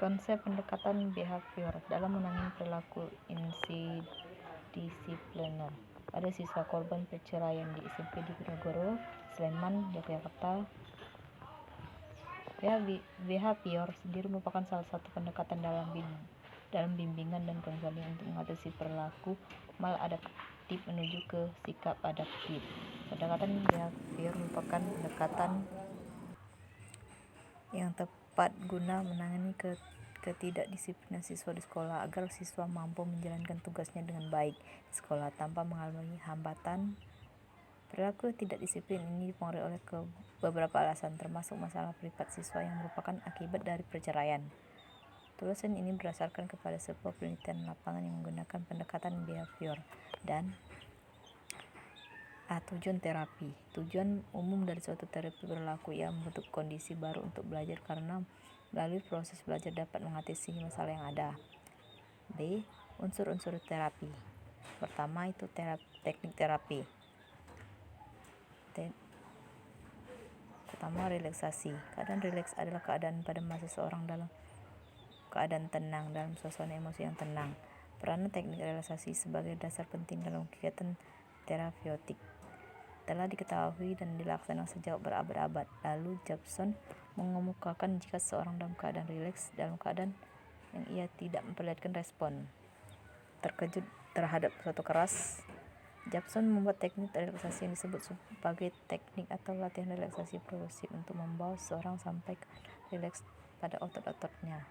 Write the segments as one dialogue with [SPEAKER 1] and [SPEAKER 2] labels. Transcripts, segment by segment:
[SPEAKER 1] Konsep pendekatan behavior dalam menangani perilaku interdisipliner pada siswa korban perceraian di SMP Diponegoro, Sleman, Yogyakarta. Behavior sendiri merupakan salah satu pendekatan dalam bimbingan dan konseling untuk mengatasi perilaku maladaptif menuju ke sikap adaptif. Pendekatan behavior merupakan pendekatan yang tepat guna menangani ketidakdisiplinan siswa di sekolah agar siswa mampu menjalankan tugasnya dengan baik di sekolah tanpa mengalami hambatan. Perilaku tidak disiplin ini dipengaruhi oleh beberapa alasan, termasuk masalah privat siswa yang merupakan akibat dari perceraian. Tulisan ini berdasarkan kepada sebuah penelitian lapangan yang menggunakan pendekatan behavior dan tujuan terapi. Tujuan umum dari suatu terapi perilaku ialah membentuk kondisi baru untuk belajar karena melalui proses belajar dapat mengatasi masalah yang ada. B. Unsur-unsur terapi. Pertama itu teknik terapi. Pertama, relaksasi. Keadaan rileks adalah keadaan pada masa seseorang dalam keadaan tenang, dalam suasana emosi yang tenang. Peranan teknik relaksasi sebagai dasar penting dalam kegiatan terapeutik telah diketahui dan dilaksanakan sejak berabad-abad. Lalu Jobson mengemukakan jika seseorang dalam keadaan rileks, dalam keadaan yang ia tidak memperlihatkan respon terkejut terhadap sesuatu keras, Jobson membuat teknik relaksasi yang disebut sebagai teknik atau latihan relaksasi progresif untuk membawa seseorang sampai ke rileks pada otot-ototnya.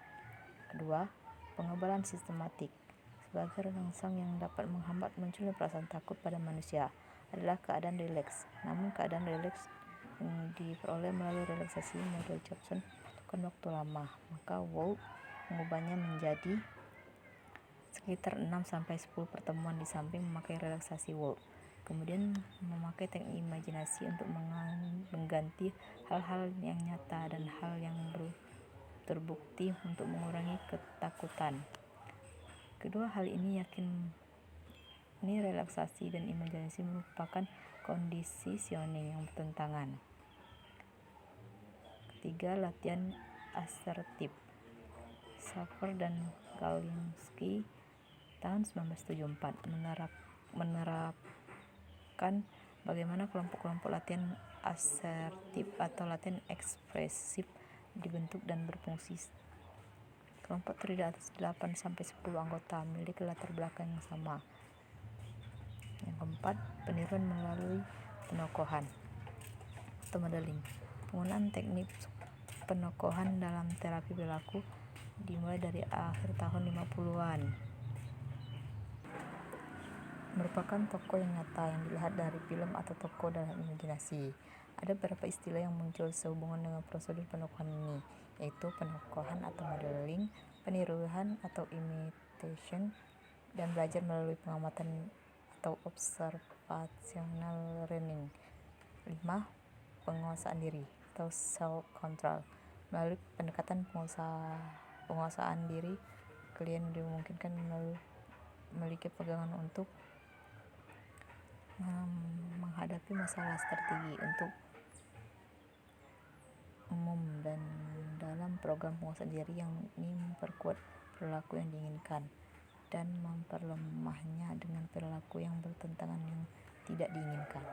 [SPEAKER 1] Kedua, pengebalan sistematik. Sebagai rangsang yang dapat menghambat munculnya perasaan takut pada manusia adalah keadaan rileks. Namun keadaan rileks yang diperoleh melalui relaksasi model Jobson bukan waktu lama, maka Wood mengubahnya menjadi sekitar 6-10 pertemuan di samping memakai relaksasi Wood. Kemudian memakai teknik imajinasi untuk mengganti hal-hal yang nyata dan hal yang terbukti untuk mengurangi ketakutan. Kedua hal ini relaksasi dan imajinasi merupakan conditioning yang bertentangan. Ketiga, latihan asertif. Schafer dan Galinsky tahun 1974 menerapkan bagaimana kelompok-kelompok latihan asertif atau latihan ekspresif dibentuk dan berfungsi. Kelompok terdiri atas 8-10 anggota memiliki latar belakang yang sama. Yang keempat, peniruan melalui penokohan atau modeling. Penggunaan teknik penokohan dalam terapi perilaku dimulai dari akhir tahun 50-an. Merupakan tokoh yang nyata yang dilihat dari film atau tokoh dalam imajinasi. Ada beberapa istilah yang muncul sehubungan dengan prosedur penokohan ini, yaitu penokohan atau modeling, peniruan atau imitation, dan belajar melalui pengamatan atau observational learning. 5. Penguasaan diri atau self control. Melalui pendekatan penguasaan diri, klien dimungkinkan memiliki pegangan untuk menghadapi masalah strategi untuk umum dan dalam program penguasaan diri yang ini memperkuat perilaku yang diinginkan dan memperlemahnya dengan perilaku yang bertentangan yang tidak diinginkan.